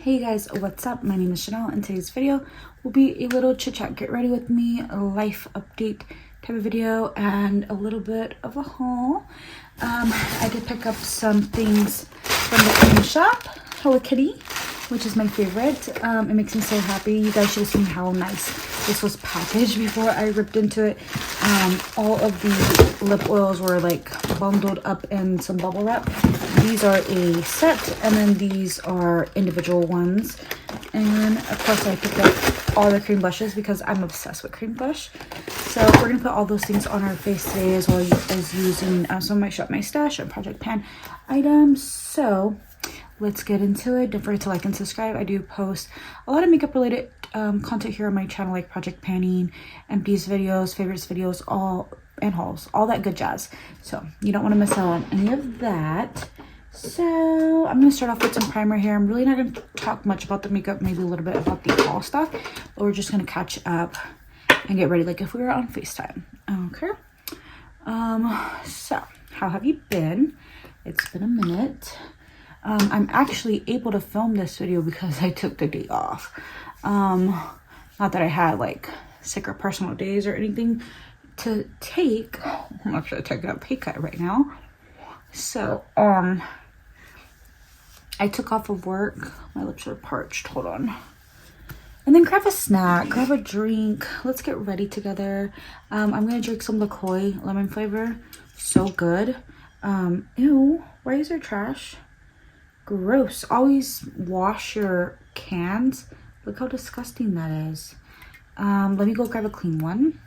Hey guys, what's up? My name is Chanel and today's video will be a little chit chat, get ready with me, a life update type of video and a little bit of a haul. I did pick up some things from the clean shop, Hello Kitty, which is my favorite. It makes me so happy. You guys should have seen how nice this was packaged before I ripped into it. All of the lip oils were like bundled up in some bubble wrap. These are a set and then these are individual ones. And of course I picked up all the cream blushes because I'm obsessed with cream blush. So we're gonna put all those things on our face today as well as using some of my Shop My Stash and Project Pan items. So let's get into it. Don't forget to like and subscribe. I do post a lot of makeup related content here on my channel, like project panning, empties videos, favorites videos, and hauls, all that good jazz. So you don't want to miss out on any of that. So I'm going to start off with some primer here. I'm really not going to talk much about the makeup, maybe a little bit about the haul stuff, but we're just going to catch up and get ready like if we were on FaceTime. Okay. So how have you been? It's been a minute. I'm actually able to film this video because I took the day off. Not that I had like sick or personal days or anything to take. I'm actually taking a pay cut right now. So, I took off of work. My lips are parched. Hold on. And then grab a snack, grab a drink. Let's get ready together. I'm going to drink some LaCroix lemon flavor. So good. Ew, why is there trash? Gross. Always wash your cans. Look how disgusting that is. Let me go grab a clean one.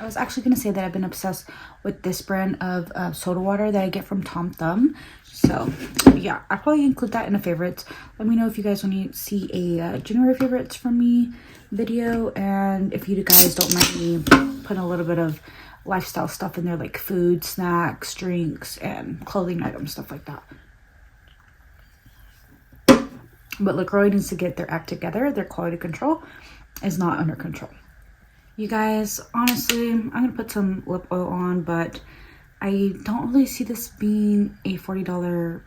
I was actually going to say that I've been obsessed with this brand of soda water that I get from Tom Thumb. So yeah, I'll probably include that in the favorites. Let me know if you guys want to see a January favorites from me video. And if you guys don't mind me putting a little bit of lifestyle stuff in there, like food, snacks, drinks, and clothing items, stuff like that. But LaCroix needs to get their act together. Their quality control is not under control. You guys, honestly, I'm going to put some lip oil on, but I don't really see this being a $40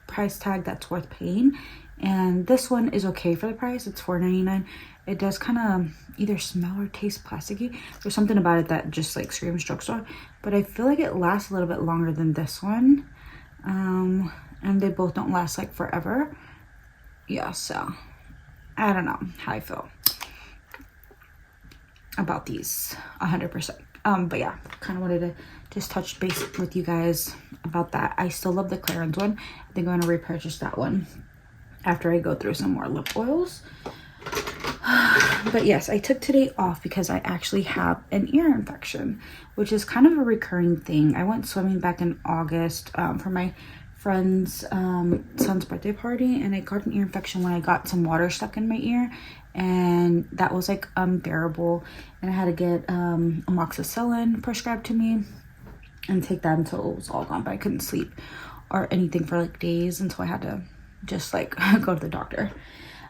price tag that's worth paying. And this one is okay for the price. It's $4.99. It does kind of either smell or taste plasticky. There's something about it that just like screams drugstore. But I feel like it lasts a little bit longer than this one. And they both don't last like forever. Yeah, so I don't know how I feel about these 100%. But yeah, kind of wanted to just touch base with you guys about that. I still love the Cgrwm one. I think I'm going to repurchase that one after I go through some more lip oils. But yes, I took today off because I actually have an ear infection, which is kind of a recurring thing. I went swimming back in August for my friend's son's birthday party, and I got an ear infection when I got some water stuck in my ear, and that was like unbearable, and I had to get amoxicillin prescribed to me and take that until it was all gone. But I couldn't sleep or anything for like days until I had to just like go to the doctor.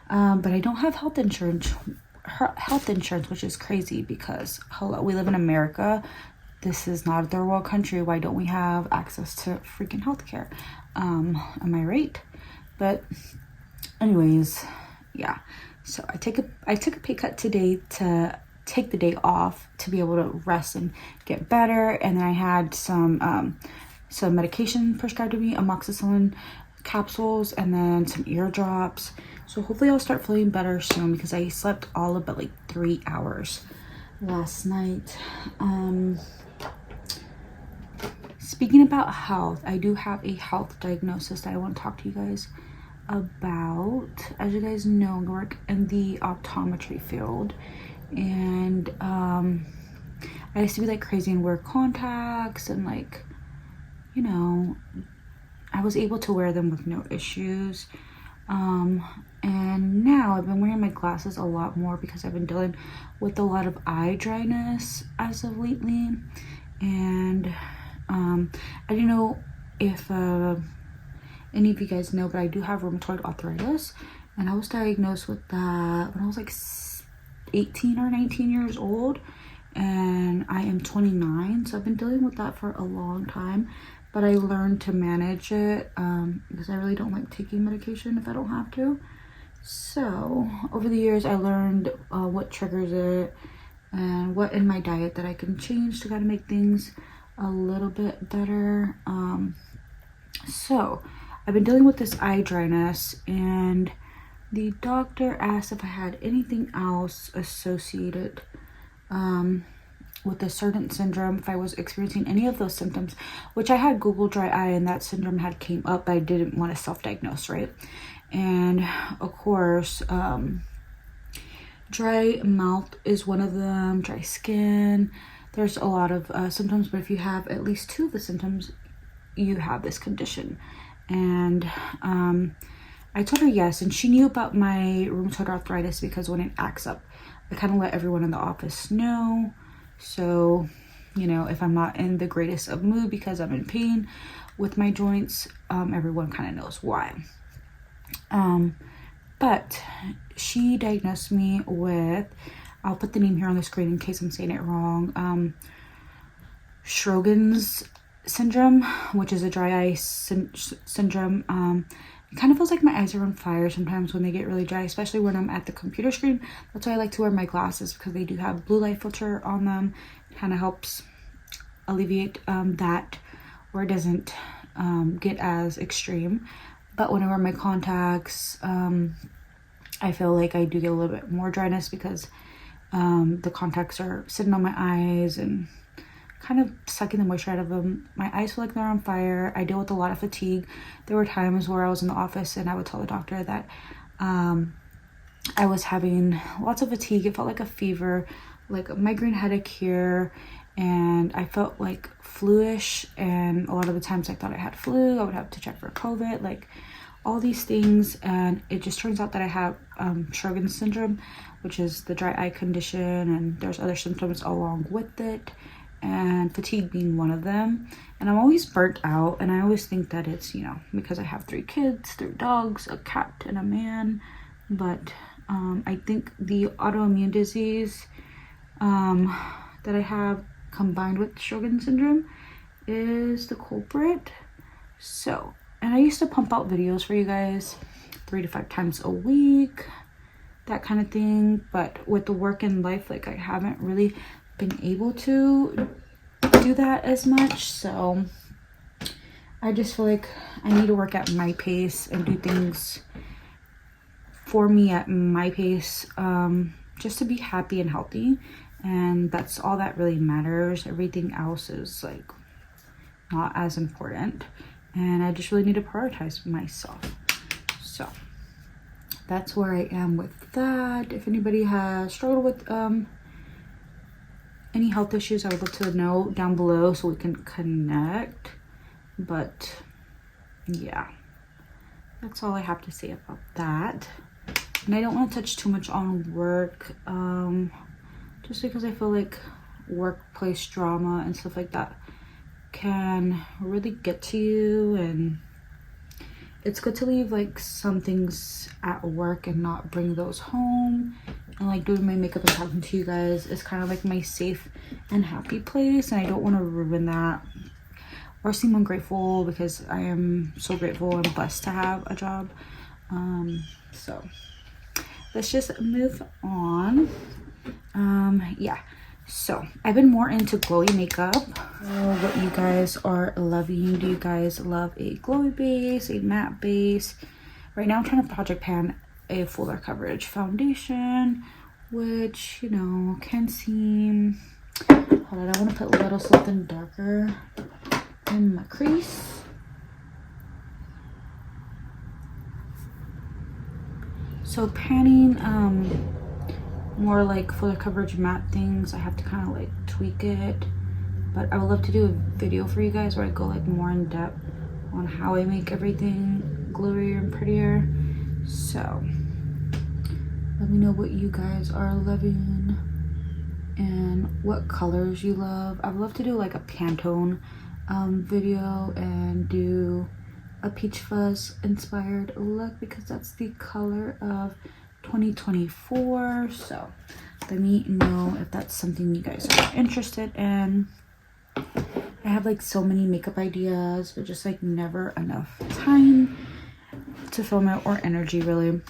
But I don't have health insurance, which is crazy because hello, we live in America. This is not a third world country. Why don't we have access to freaking healthcare? Am I right? But anyways, yeah. So I took a pay cut today to take the day off to be able to rest and get better. And then I had some medication prescribed to me, amoxicillin capsules, and then some ear drops. So hopefully I'll start feeling better soon because I slept all of but like 3 hours last night. Speaking about health, I do have a health diagnosis that I want to talk to you guys about. As you guys know, I work in the optometry field, and I used to be like crazy and wear contacts, and like, you know, I was able to wear them with no issues. And now I've been wearing my glasses a lot more because I've been dealing with a lot of eye dryness as of lately. And I don't know if any of you guys know, but I do have rheumatoid arthritis, and I was diagnosed with that when I was like 18 or 19 years old, and I am 29, so I've been dealing with that for a long time. but I learned to manage it because I really don't like taking medication if I don't have to. So over the years, I learned what triggers it and what in my diet that I can change to kind of make things a little bit better. So I've been dealing with this eye dryness, and the doctor asked if I had anything else associated with the certain syndrome, if I was experiencing any of those symptoms, which I had Google dry eye and that syndrome had came up, but I didn't want to self-diagnose, right? And of course, dry mouth is one of them, dry skin. There's a lot of symptoms, but if you have at least 2 of the symptoms, you have this condition. And I told her yes, and she knew about my rheumatoid arthritis because when it acts up, I kind of let everyone in the office know. So, you know, if I'm not in the greatest of mood because I'm in pain with my joints, everyone kind of knows why. But she diagnosed me with, I'll put the name here on the screen in case I'm saying it wrong, Cgrwm's syndrome, which is a dry eye syndrome. It kind of feels like my eyes are on fire sometimes when they get really dry, especially when I'm at the computer screen. That's why I like to wear my glasses, because they do have blue light filter on them. It kind of helps alleviate that, or it doesn't get as extreme. But when I wear my contacts, I feel like I do get a little bit more dryness because the contacts are sitting on my eyes and kind of sucking the moisture out of them. My eyes feel like they're on fire. I deal with a lot of fatigue. There were times where I was in the office and I would tell the doctor that I was having lots of fatigue. It felt like a fever, like a migraine headache here, and I felt like flu-ish, and a lot of the times I thought I had flu. I would have to check for COVID, like all these things, and it just turns out that I have Cgrwm's syndrome, which is the dry eye condition, and there's other symptoms along with it, and fatigue being one of them. And I'm always burnt out, and I always think that it's, you know, because I have 3 kids, 3 dogs, a cat, and a man. But I think the autoimmune disease that I have combined with Cgrwm's syndrome is the culprit. So, and I used to pump out videos for you guys 3 to 5 times a week, that kind of thing. But with the work and life, like, I haven't really been able to do that as much. So I just feel like I need to work at my pace and do things for me at my pace, just to be happy and healthy. And that's all that really matters. Everything else is like not as important, and I just really need to prioritize myself. So that's where I am with that. If anybody has struggled with any health issues, I would love to know down below so we can connect. But yeah, that's all I have to say about that. And I don't want to touch too much on work, just because I feel like workplace drama and stuff like that can really get to you, and it's good to leave like some things at work and not bring those home. And like doing my makeup and talking to you guys is kind of like my safe and happy place, and I don't want to ruin that or seem ungrateful, because I am so grateful and blessed to have a job. So let's just move on. Yeah, so I've been more into glowy makeup. What you guys are loving? Do you guys love a glowy base, a matte base? Right now I'm trying to project pan a fuller coverage foundation, which, you know, can seem, hold on, I want to put a little something darker in my crease. So panning more like fuller coverage matte things, I have to kind of like tweak it. But I would love to do a video for you guys where I go like more in depth on how I make everything glowier and prettier. So let me know what you guys are loving and what colors you love. I would love to do like a Pantone video and do a peach fuzz inspired look, because that's the color of 2024. So let me know if that's something you guys are interested in. I have like so many makeup ideas, but just like never enough time to film it or energy really.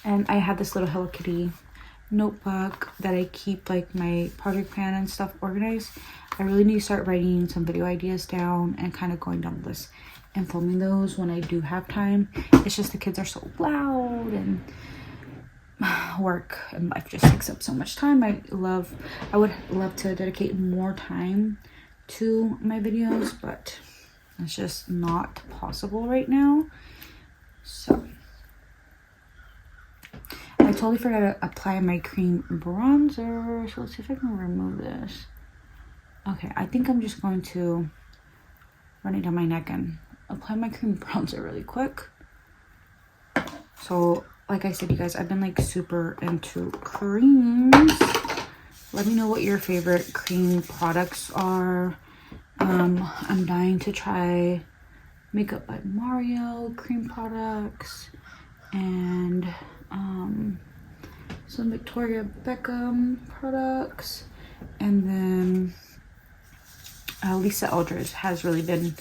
And I have this little Hello Kitty notebook that I keep like my project plan and stuff organized. I really need to start writing some video ideas down and kind of going down the list and filming those when I do have time. It's just the kids are so loud and work and life just takes up so much time. I would love to dedicate more time to my videos, but it's just not possible right now. So I totally forgot to apply my cream bronzer, so let's see if I can remove this. Okay, I think I'm just going to run it down my neck and apply my cream bronzer really quick. So like I said, you guys, I've been like super into creams. Let me know what your favorite cream products are. I'm dying to try Makeup by Mario cream products and some Victoria Beckham products, and then Lisa Eldridge has really been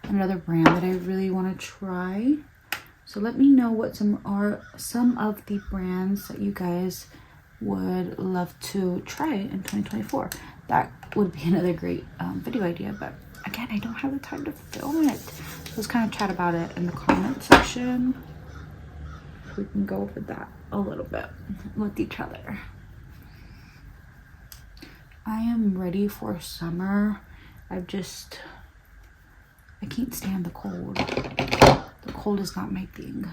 another brand that I really want to try. So let me know what some of the brands that you guys would love to try in 2024. That would be another great video idea, but again, I don't have the time to film it. Let's kind of chat about it in the comment section. We can go over that a little bit with each other. I am ready for summer. I can't stand the cold. The cold is not my thing.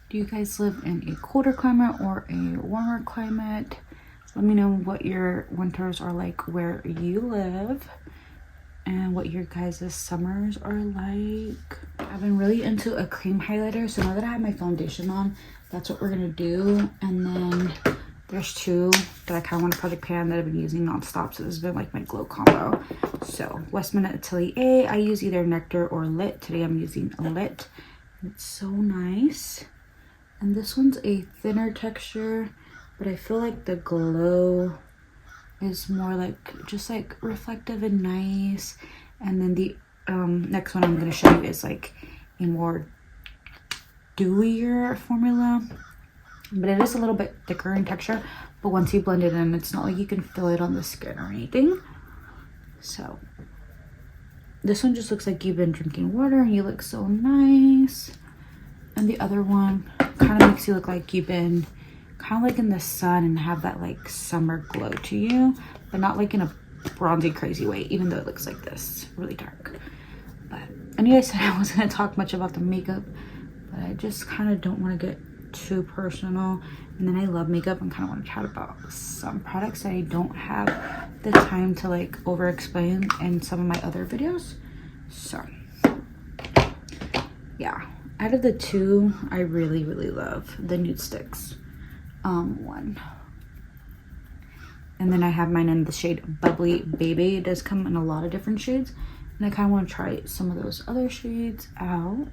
Do you guys live in a colder climate or a warmer climate? Let me know what your winters are like where you live and what your guys' summers are like. I've been really into a cream highlighter, so now that I have my foundation on, that's what we're gonna do. And then there's two that I kind of want to project pan that I've been using nonstop, so this has been like my glow combo. So Westman Atelier, I use either Nectar or Lit. Today I'm using Lit. It's so nice. And this one's a thinner texture, but I feel like the glow is more like just like reflective and nice. And then the next one I'm going to show you is like a more dewier formula, but it is a little bit thicker in texture. But once you blend it in, it's not like you can feel it on the skin or anything. So this one just looks like you've been drinking water and you look so nice. And the other one kind of makes you look like you've been kind of like in the sun and have that like summer glow to you, but not like in a bronzy crazy way, even though it looks like this really dark. But I knew I said I wasn't going to talk much about the makeup, but I just kind of don't want to get too personal. And then I love makeup and kind of want to chat about some products that I don't have the time to like over explain in some of my other videos. So yeah, out of the two, I really love the Nude Sticks one. And then I have mine in the shade Bubbly Baby. It does come in a lot of different shades, and I kind of want to try some of those other shades out.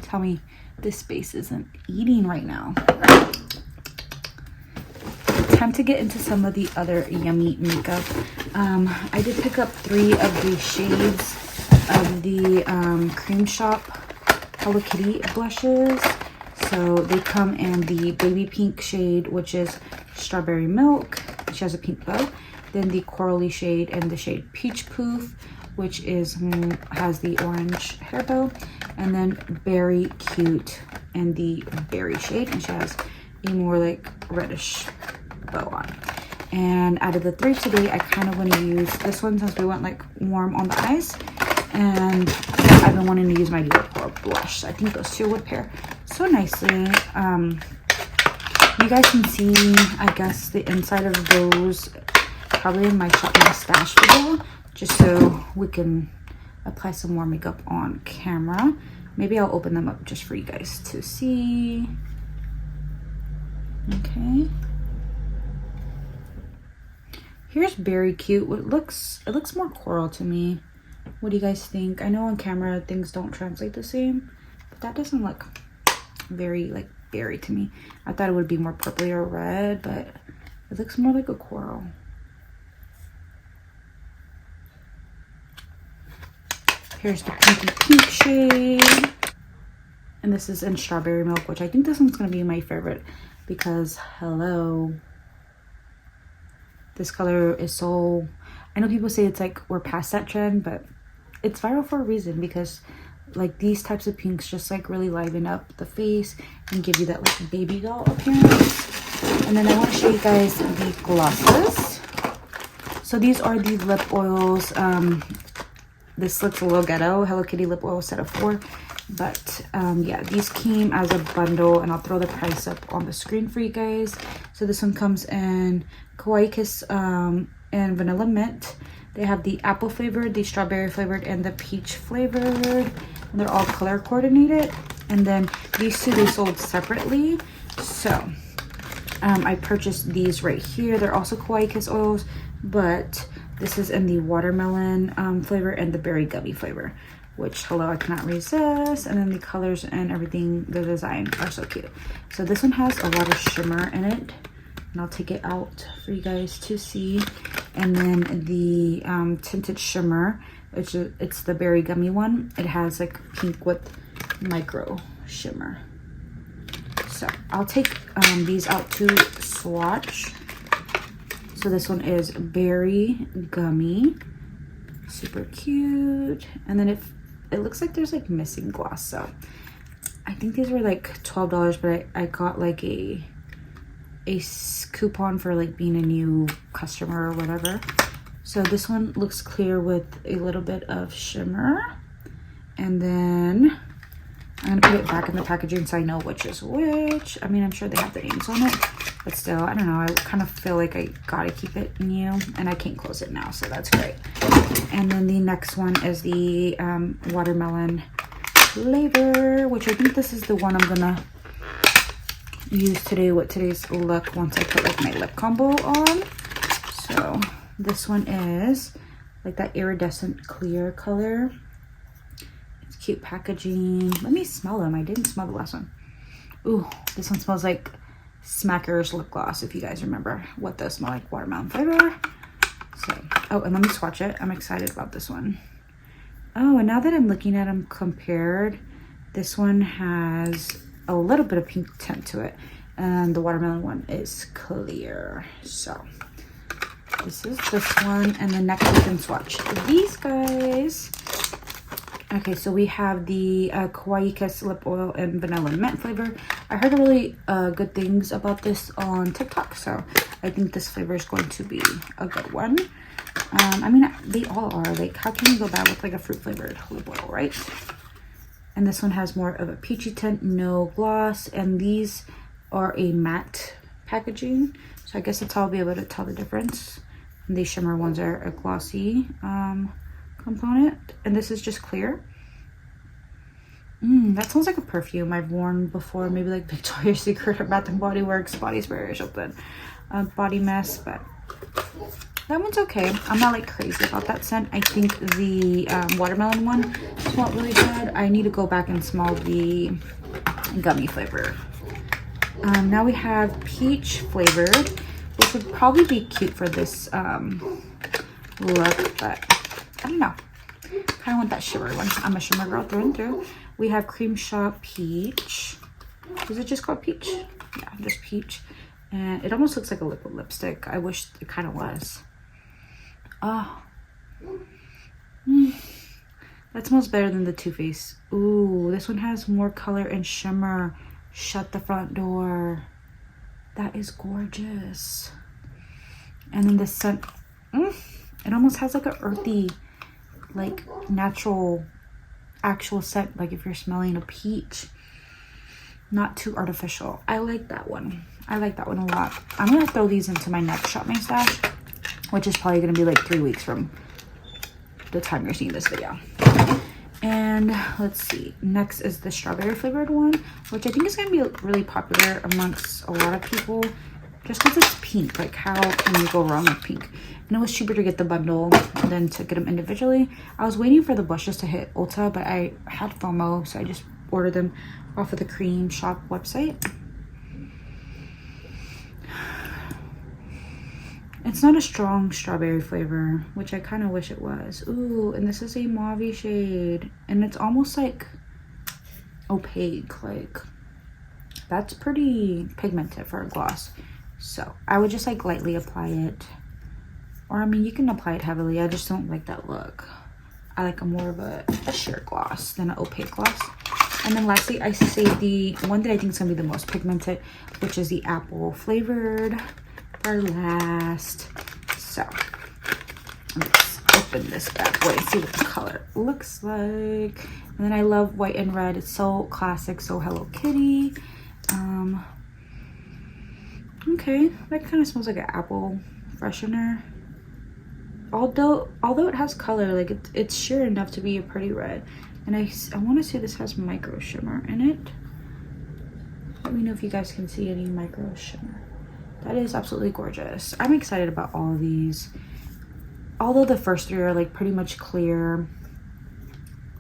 Tell me this space isn't eating right now. Time to get into some of the other yummy makeup. I did pick up 3 of the shades of the Cream Shop Hello Kitty blushes. So they come in the baby pink shade, which is Strawberry Milk. She has a pink bow. Then the corally shade and the shade Peach Poof, which is has the orange hair bow. And then Berry Cute in the berry shade, and she has a more like reddish bow on. And out of the 3 today, I kind of want to use this one since we went like warm on the eyes. And I've been wanting to use my Dior blush. So I think those 2 would pair so nicely. You guys can see, I guess, the inside of those probably in my Shop My Stash video, just so we can apply some more makeup on camera. Maybe I'll open them up just for you guys to see. Okay. Here's Berry Cute. It looks more coral to me. What do you guys think? I know on camera things don't translate the same, but that doesn't look very like berry to me. I thought it would be more purpley or red, but it looks more like a coral. Here's the pinky pink shade. And this is in Strawberry Milk, which I think this one's going to be my favorite because, hello, this color is so... I know people say it's like we're past that trend, but it's viral for a reason because like these types of pinks just like really liven up the face and give you that like baby doll appearance. And then I want to show you guys the glosses. So these are the lip oils. This looks a little ghetto. Hello Kitty lip oil set of 4. But yeah, these came as a bundle, and I'll throw the price up on the screen for you guys. So this one comes in Kawaii Kiss and Vanilla Mint. They have the apple flavored, the strawberry flavored, and the peach flavored. And they're all color coordinated. And then these two, they sold separately. So I purchased these right here. They're also Kawaii Kiss oils, but this is in the watermelon flavor and the berry gummy flavor, which, hello, I cannot resist. And then the colors and everything, the design are so cute. So this one has a lot of shimmer in it, and I'll take it out for you guys to see. And then the tinted shimmer, which is, it's the berry gummy one. It has like pink with micro shimmer. So I'll take these out to swatch. So this one is berry gummy, super cute. And then it looks like there's like missing gloss. So I think these were like $12, but I got like a coupon for like being a new customer or whatever. So this one looks clear with a little bit of shimmer. And then I'm gonna put it back in the packaging so I know which is which. I mean, I'm sure they have the names on it, but still, I don't know. I kind of feel like I gotta keep it new, and I can't close it now, so that's great. And then the next one is the watermelon flavor, which I think this is the one I'm gonna use today with today's look once I put like my lip combo on. So this one is like that iridescent clear color. It's cute packaging. Let me smell them. I didn't smell the last one. Ooh, this one smells like Smacker's lip gloss, if you guys remember what those smell like, watermelon flavor. So, oh, and let me swatch it. I'm excited about this one. Oh, and now that I'm looking at them compared, this one has a little bit of pink tint to it, and the watermelon one is clear. So this is this one, and then next we can swatch these guys. Okay, so we have the Kawaii Kiss lip oil and vanilla mint flavor. I heard really good things about this on TikTok, so I think this flavor is going to be a good one. I mean, they all are. Like, how can you go bad with like a fruit flavored lip oil, right? And this one has more of a peachy tint, no gloss, and these are a matte packaging, so I guess that's how I'll be able to tell the difference. And these shimmer ones are a glossy component, and this is just clear. That sounds like a perfume I've worn before, maybe like Victoria's Secret or Bath and Body Works body spray or something. Body mess, but that one's okay. I'm not like crazy about that scent. I think the watermelon one smelled really good. I need to go back and smell the gummy flavor. Now we have peach flavored, which would probably be cute for this look, but I don't know. Kind of want that shimmer one. I'm a shimmer girl through and through. We have Cream Shop Peach. Is it just called Peach? Yeah, just Peach. And it almost looks like a liquid lipstick. I wish it kind of was. Oh. That smells better than the Too Faced. Ooh, this one has more color and shimmer. Shut the front door. That is gorgeous. And then the scent, it almost has like an earthy, like natural, actual scent, like if you're smelling a peach. Not too artificial. I like that one. I like that one a lot. I'm gonna throw these into my next Shop My Stash, which is probably gonna be like 3 weeks from the time you're seeing this video. And let's see, next is the strawberry flavored one, which I think is gonna be really popular amongst a lot of people just because it's pink. Like, how can you go wrong with pink? And it was cheaper to get the bundle than to get them individually. I was waiting for the blushes to hit Ulta, but I had FOMO, so I just ordered them off of the Cream Shop website. It's not a strong strawberry flavor, which I kind of wish it was. Ooh, and this is a mauve shade, and it's almost like opaque. Like, that's pretty pigmented for a gloss. So I would just like lightly apply it, or I mean, you can apply it heavily. I just don't like that look. I like a more of a sheer gloss than an opaque gloss. And then lastly, I saved the one that I think is gonna be the most pigmented, which is the apple flavored, for last. So let's open this bad boy and see what the color looks like. And then I love white and red. It's so classic, so Hello Kitty. Okay, that kind of smells like an apple freshener. Although it has color, like it's sheer enough to be a pretty red. And I want to say this has micro shimmer in it. Let me know if you guys can see any micro shimmer. That is absolutely gorgeous. I'm excited about all of these. Although the first three are like pretty much clear,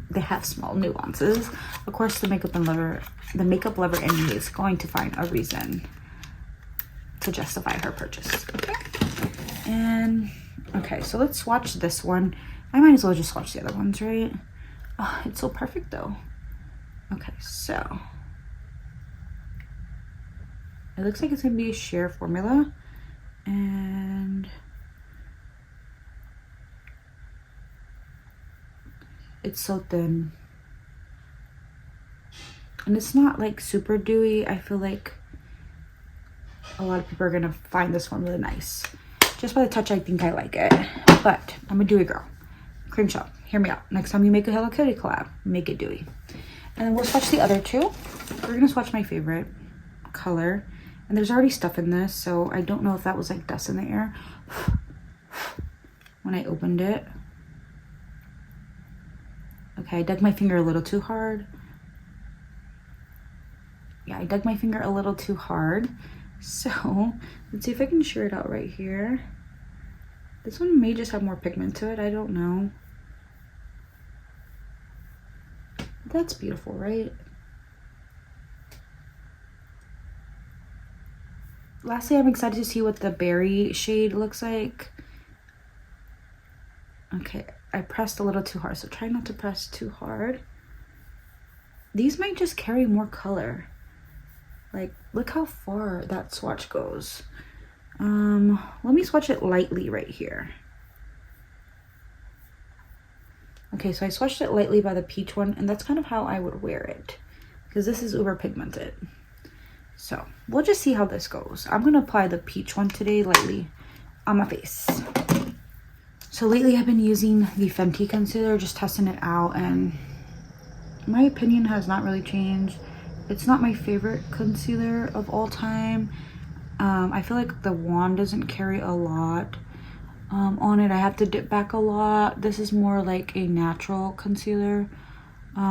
they have small nuances. Of course, the makeup lover in me is going to find a reason to justify her purchase. Okay. And okay, so let's swatch this one. I might as well just swatch the other ones, right? Oh, it's so perfect though. Okay, so it looks like it's gonna be a sheer formula, and it's so thin, and it's not like super dewy. I feel like a lot of people are gonna find this one really nice. Just by the touch, I think I like it, but I'm a dewy girl. Cream Shop, hear me out. Next time you make a Hello Kitty collab, make it dewy. And then we'll swatch the other two. We're gonna swatch my favorite color. And there's already stuff in this, so I don't know if that was like dust in the air when I opened it. Okay, I dug my finger a little too hard. Yeah, I dug my finger a little too hard. So let's see if I can shear it out right here. This one may just have more pigment to it, I don't know. That's beautiful, right? Lastly, I'm excited to see what the berry shade looks like. Okay, I pressed a little too hard, so try not to press too hard. These might just carry more color. Like, look how far that swatch goes. Let me swatch it lightly right here. Okay, so I swatched it lightly by the peach one, and that's kind of how I would wear it, because this is uber pigmented. So we'll just see how this goes. I'm gonna apply the peach one today lightly on my face. So lately I've been using the Fenty concealer, just testing it out, and my opinion has not really changed. It's not my favorite concealer of all time. I feel like the wand doesn't carry a lot on it. I have to dip back a lot. This is more like a natural concealer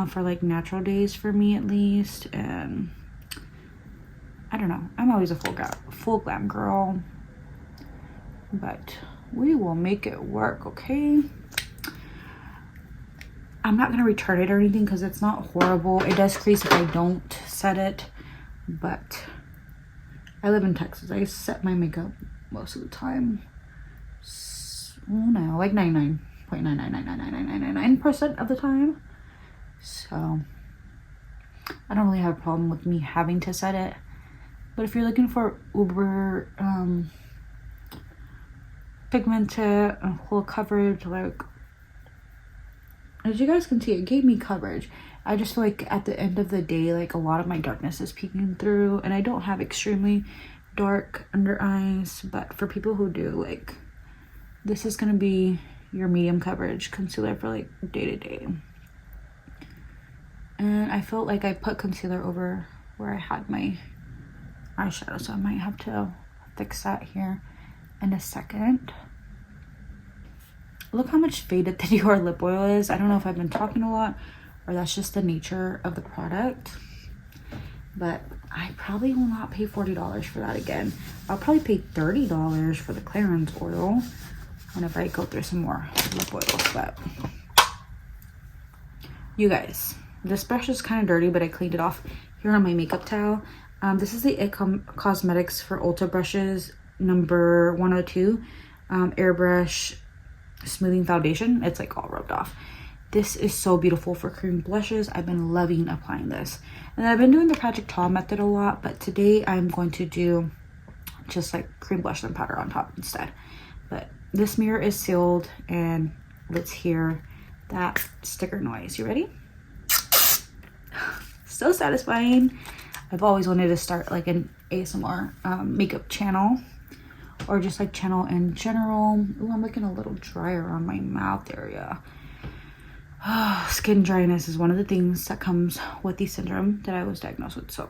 for like natural days for me at least. And I don't know, I'm always a full glam girl, but we will make it work, okay? I'm not gonna return it or anything because it's not horrible. It does crease if I don't set it, but I live in Texas. I set my makeup most of the time. Oh no, like 99.9999999% of the time. So I don't really have a problem with me having to set it. But if you're looking for uber pigmented and full coverage, like, as you guys can see, it gave me coverage. I just feel like at the end of the day, like, a lot of my darkness is peeking through, and I don't have extremely dark under eyes, but for people who do, like, this is gonna be your medium coverage concealer for like day to day. And I felt like I put concealer over where I had my eyeshadow, so I might have to fix that here in a second. Look how much faded the Dior lip oil is. I don't know if I've been talking a lot or that's just the nature of the product, but I probably will not pay $40 for that again. I'll probably pay $30 for the Clearance oil whenever I go through some more lip oils. But you guys, this brush is kind of dirty, but I cleaned it off here on my makeup towel. This is the It Cosmetics for Ulta brushes. number 102 airbrush smoothing foundation. It's like all rubbed off. This is so beautiful for cream blushes. I've been loving applying this, and I've been doing the Project Tall method a lot, but today I'm going to do just like cream blush and powder on top instead. But this mirror is sealed, and let's hear that sticker noise. You ready? So satisfying. I've always wanted to start like an ASMR makeup channel, or just like channel in general. Ooh, I'm looking a little drier on my mouth area. Skin dryness is one of the things that comes with the syndrome that I was diagnosed with, so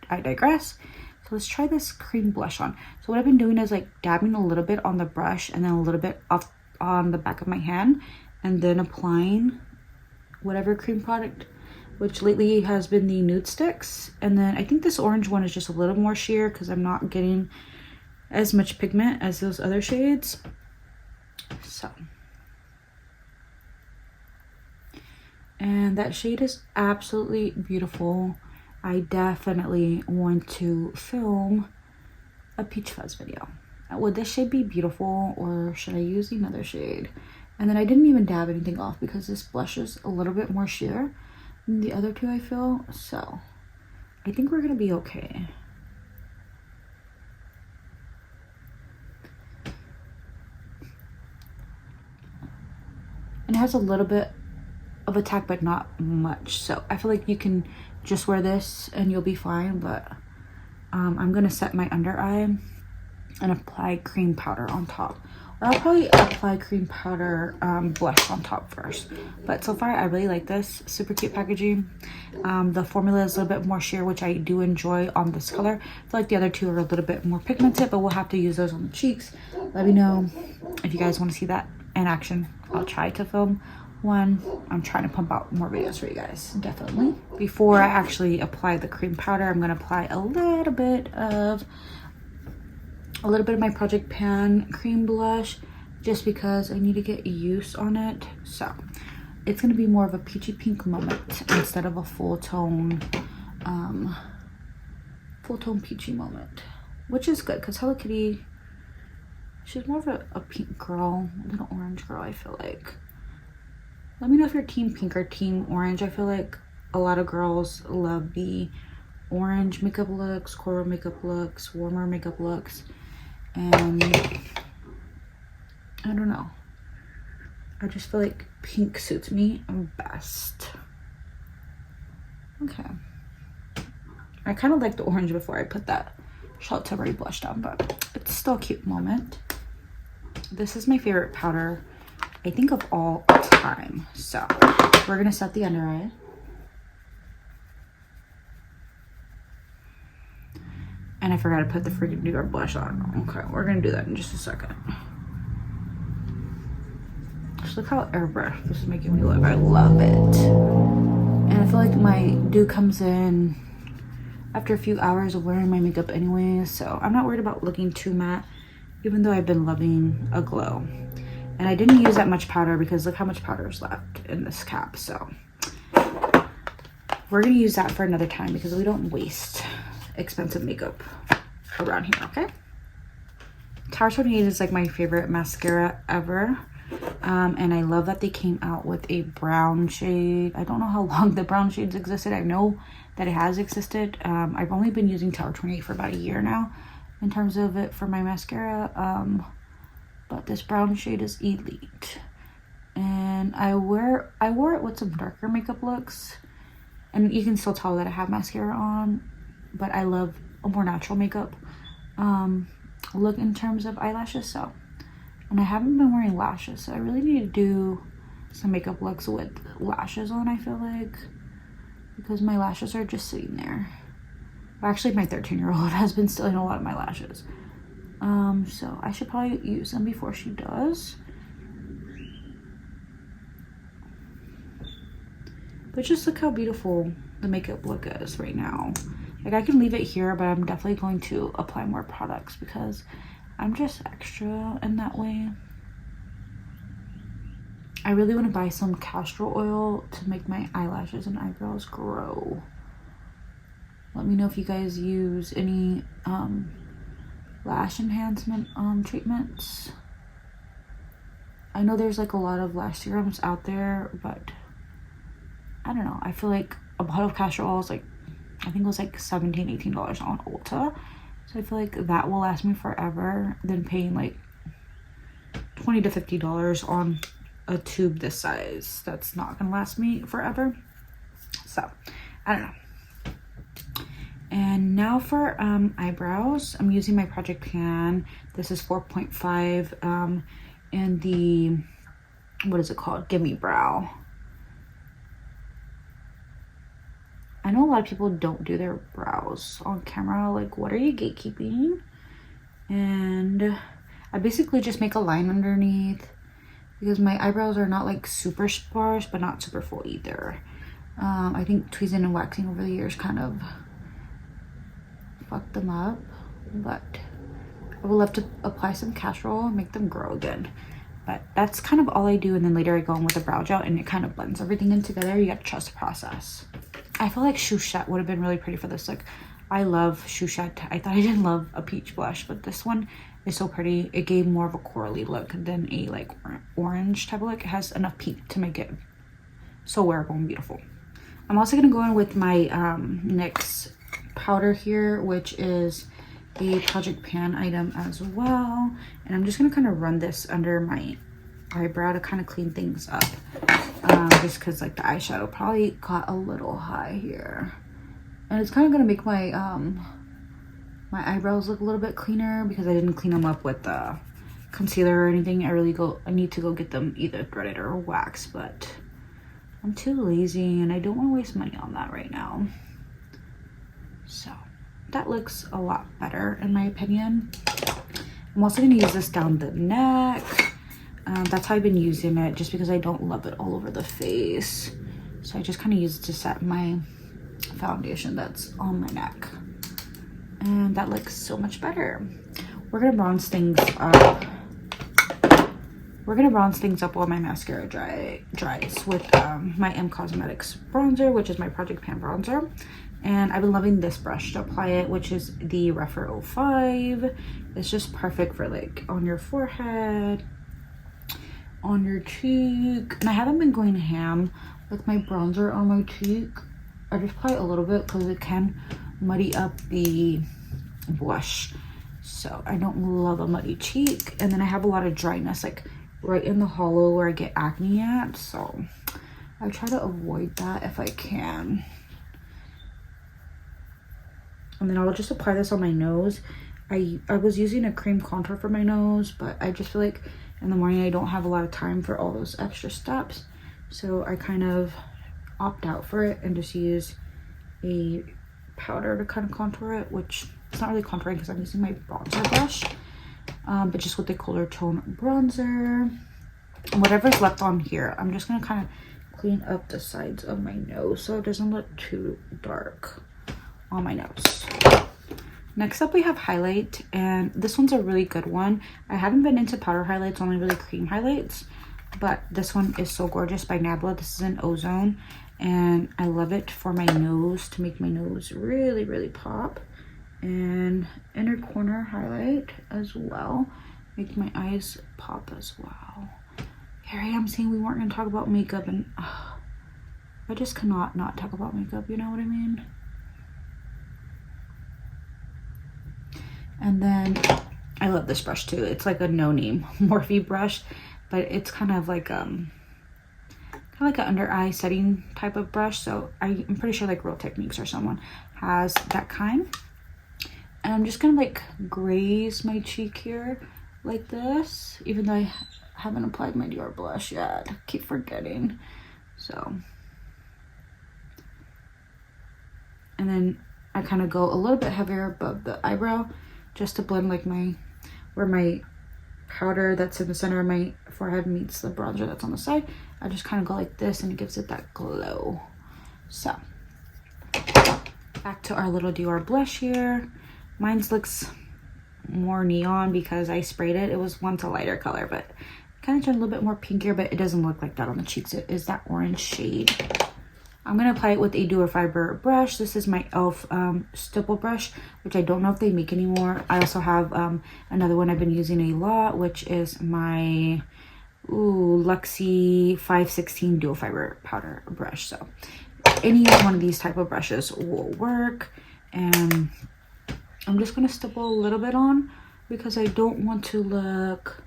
I digress. So let's try this cream blush on. So what I've been doing is like dabbing a little bit on the brush and then a little bit off on the back of my hand, and then applying whatever cream product, which lately has been the nude sticks. And then I think this orange one is just a little more sheer because I'm not getting as much pigment as those other shades. So, and that shade is absolutely beautiful. I definitely want to film a peach fuzz video. Would this shade be beautiful, or should I use another shade? And then I didn't even dab anything off because this blush is a little bit more sheer than the other two, I feel. So I think we're gonna be okay. And it has a little bit of attack, but not much. So I feel like you can just wear this and you'll be fine. But I'm gonna set my under eye and apply cream powder on top. Or I'll probably apply cream powder blush on top first. But so far I really like this. Super cute packaging. The formula is a little bit more sheer, which I do enjoy on this color. I feel like the other two are a little bit more pigmented, but we'll have to use those on the cheeks. Let me know if you guys want to see that in action. I'll try to film one. I'm trying to pump out more videos for you guys, definitely. Before I actually apply the cream powder, I'm gonna apply a little bit of my Project Pan cream blush, just because I need to get use on it. So it's gonna be more of a peachy pink moment instead of a full tone peachy moment, which is good because Hello Kitty, she's more of a pink girl than an orange girl, I feel like. Let me know if you're team pink or team orange. I feel like a lot of girls love the orange makeup looks, coral makeup looks, warmer makeup looks, and I don't know. I just feel like pink suits me best. Okay. I kind of like the orange before I put that Charlotte Tilbury blush down, but it's still a cute moment. This is my favorite powder, I think, of all time. So we're gonna set the under eye. And I forgot to put the freaking New York blush on. Okay, we're gonna do that in just a second. Just look how airbrush this is making me look. I love it. And I feel like my dew comes in after a few hours of wearing my makeup anyway, so I'm not worried about looking too matte, even though I've been loving a glow. And I didn't use that much powder because look how much powder is left in this cap. So we're gonna use that for another time because we don't waste expensive makeup around here, okay? Tower 28 is like my favorite mascara ever. And I love that they came out with a brown shade. I don't know how long the brown shades existed. I know that it has existed. I've only been using Tower 28 for about a year now in terms of it for my mascara. But this brown shade is elite. And I wore it with some darker makeup looks. And you can still tell that I have mascara on, but I love a more natural makeup look in terms of eyelashes. So, and I haven't been wearing lashes, so I really need to do some makeup looks with lashes on, I feel like, because my lashes are just sitting there. Actually, my 13-year-old has been stealing a lot of my lashes. So I should probably use them before she does. But just look how beautiful the makeup look is right now. Like, I can leave it here, but I'm definitely going to apply more products because I'm just extra in that way. I really want to buy some castor oil to make my eyelashes and eyebrows grow. Let me know if you guys use any lash enhancement treatments. I know there's like a lot of lash serums out there, but I don't know. I feel like a bottle of castor oil is like, I think it was like $17-18 on Ulta. So I feel like that will last me forever than paying like $20 to $50 on a tube this size. That's not gonna last me forever. So I don't know. And now for eyebrows, I'm using my Project Pan. This is 4.5 in the, what is it called? Gimme Brow. I know a lot of people don't do their brows on camera. Like, what are you gatekeeping? And I basically just make a line underneath because my eyebrows are not like super sparse, but not super full either. I think tweezing and waxing over the years kind of fucked them up, but I would love to apply some castor oil and make them grow again. But that's kind of all I do, and then later I go in with a brow gel and it kind of blends everything in together. You got to trust the process. I feel like Chouchette would have been really pretty for this. Like, I love Chouchette. I thought I didn't love a peach blush, but this one is so pretty. It gave more of a corally look than a like orange type of look. It has enough pink to make it so wearable and beautiful. I'm also going to go in with my NYX powder here, which is a Project Pan item as well. And I'm just going to kind of run this under my eyebrow to kind of clean things up. Just because like the eyeshadow probably got a little high here. And it's kind of going to make my my eyebrows look a little bit cleaner because I didn't clean them up with concealer or anything. I need to go get them either threaded or waxed, but I'm too lazy and I don't want to waste money on that right now. So that looks a lot better in my opinion. I'm also going to use this down the neck. That's how I've been using it, just because I don't love it all over the face. So I just kind of use it to set my foundation that's on my neck. And that looks so much better. We're going to bronze things up. We're going to bronze things up while my mascara dries with my Cosmetics bronzer, which is my Project Pan bronzer. And I've been loving this brush to apply it, which is the Rephr 05. It's just perfect for like on your forehead, on your cheek. And I haven't been going ham with my bronzer on my cheek. I just apply a little bit because it can muddy up the blush. So I don't love a muddy cheek. And then I have a lot of dryness like right in the hollow where I get acne at. So I try to avoid that if I can. And then I'll just apply this on my nose. I was using a cream contour for my nose, but I just feel like in the morning I don't have a lot of time for all those extra steps. So I kind of opt out for it and just use a powder to kind of contour it, which it's not really contouring because I'm using my bronzer brush, but just with the cooler tone bronzer. And whatever's left on here, I'm just going to kind of clean up the sides of my nose so it doesn't look too dark on my nose. Next up we have highlight, and this one's a really good one. I haven't been into powder highlights, only really cream highlights, but this one is so gorgeous by Nabla. This is an Ozone, and I love it for my nose to make my nose really, really pop. And inner corner highlight as well, make my eyes pop as well. Here I am saying we weren't going to talk about makeup, and I just cannot not talk about makeup, you know what I mean? And then I love this brush too. It's like a no-name Morphe brush, but it's kind of like an under eye setting type of brush. So I'm pretty sure like Real Techniques or someone has that kind. And I'm just gonna like graze my cheek here like this, even though I haven't applied my Dior blush yet. I keep forgetting. So, and then I kind of go a little bit heavier above the eyebrow, just to blend like where my powder that's in the center of my forehead meets the bronzer that's on the side. I just kind of go like this and it gives it that glow. So back to our little Dior blush here. Mine's looks more neon because I sprayed it. It was once a lighter color, but kind of turned a little bit more pinkier, but it doesn't look like that on the cheeks. It is that orange shade. I'm going to apply it with a dual fiber brush. This is my e.l.f. stipple brush, which I don't know if they make anymore. I also have another one I've been using a lot, which is my Luxie 516 dual fiber powder brush. So any one of these type of brushes will work. And I'm just going to stipple a little bit on because I don't want to look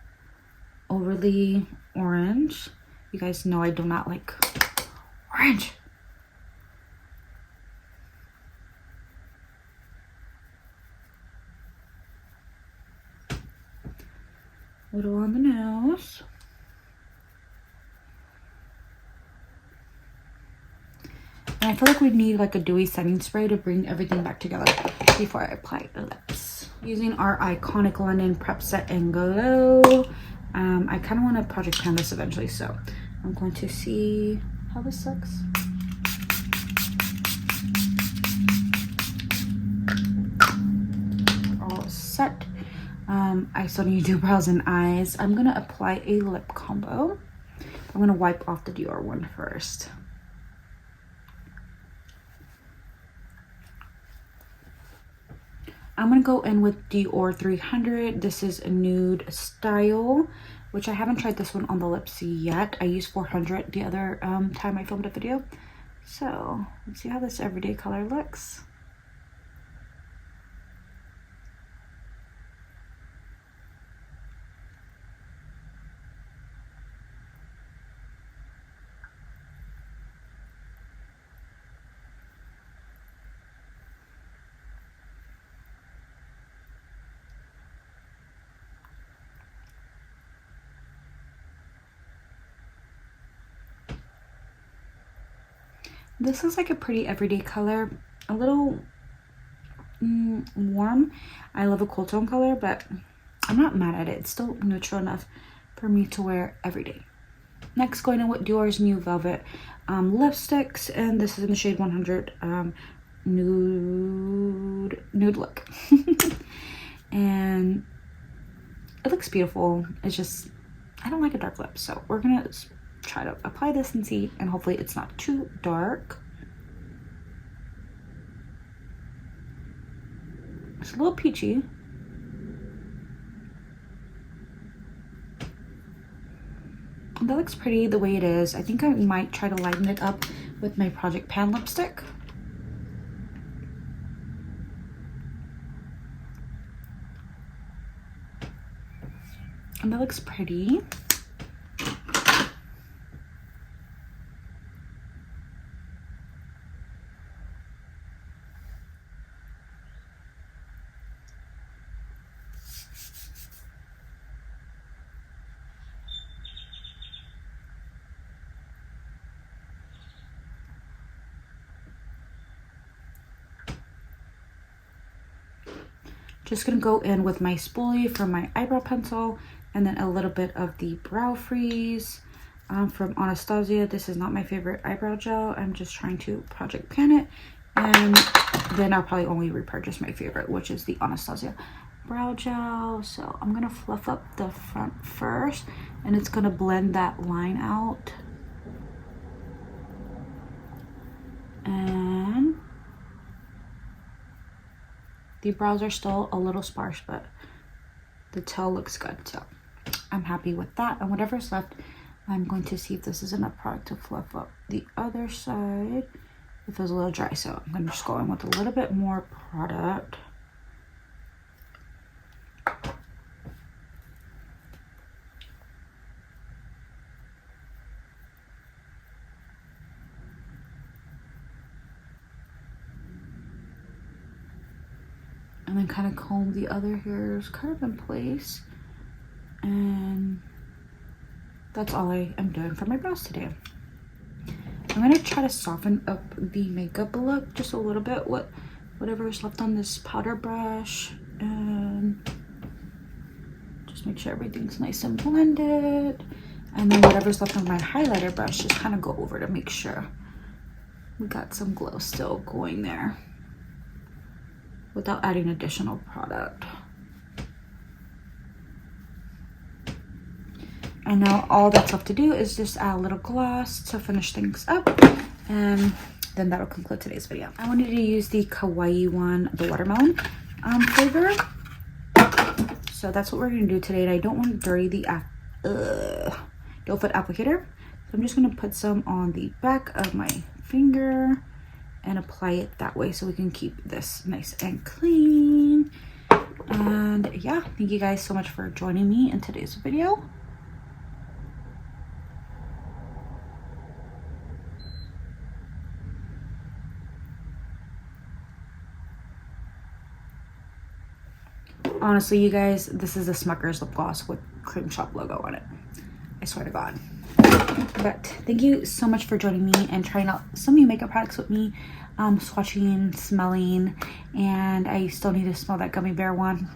overly orange. You guys know I do not like orange. Little on the nose. And I feel like we need like a dewy setting spray to bring everything back together before I apply the lips. Using our iconic London Prep Set and Glow. I kind of want to project pan this eventually, so I'm going to see how this looks. All set. I still need to do brows and eyes. I'm gonna apply a lip combo. I'm gonna wipe off the Dior one first. I'm gonna go in with Dior 300. This is a nude style, which I haven't tried this one on the lips yet. I used 400 the other time I filmed a video. So let's see how this everyday color looks. This is like a pretty everyday color, a little warm. I love a cool tone color, but I'm not mad at it. It's still neutral enough for me to wear every day. Next, going in with Dior's New Velvet lipsticks, and this is in the shade 100 nude look. And it looks beautiful. It's just, I don't like a dark lip, so we're gonna try to apply this and see, and hopefully it's not too dark. It's a little peachy. That looks pretty the way it is. I think I might try to lighten it up with my Project Pan lipstick. And that looks pretty. Just gonna go in with my spoolie for my eyebrow pencil, and then a little bit of the brow freeze from Anastasia. This is not my favorite eyebrow gel. I'm just trying to Project Pan it, and then I'll probably only repurchase my favorite, which is the Anastasia brow gel. So I'm gonna fluff up the front first, and it's gonna blend that line out. And the brows are still a little sparse, but the tail looks good, so I'm happy with that. And whatever's left, I'm going to see if this is enough product to fluff up the other side. It feels a little dry, so I'm gonna just go in with a little bit more product. And then kind of comb the other hairs kind of in place. And that's all I am doing for my brows today. I'm gonna try to soften up the makeup look just a little bit, whatever is left on this powder brush, and just make sure everything's nice and blended. And then whatever's left on my highlighter brush, just kind of go over to make sure we got some glow still going there, without adding additional product. And now all that's left to do is just add a little gloss to finish things up. And then that'll conclude today's video. I wanted to use the kawaii one, the watermelon flavor. So that's what we're gonna do today. And I don't want to dirty the doe foot applicator. So I'm just gonna put some on the back of my finger and apply it that way so we can keep this nice and clean. And yeah, thank you guys so much for joining me in today's video. Honestly, you guys, this is a Smucker's lip gloss with Cream Shop logo on it. I swear to God. But thank you so much for joining me and trying out some new makeup products with me. Swatching, smelling, and I still need to smell that gummy bear one.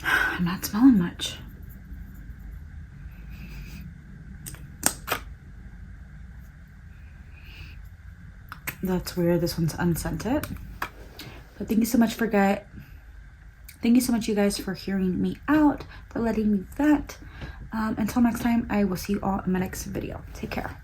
I'm not smelling much. That's weird. This one's unscented. But thank you so much thank you so much, you guys, for hearing me out, for letting me vent. Until next time, I will see you all in my next video. Take care.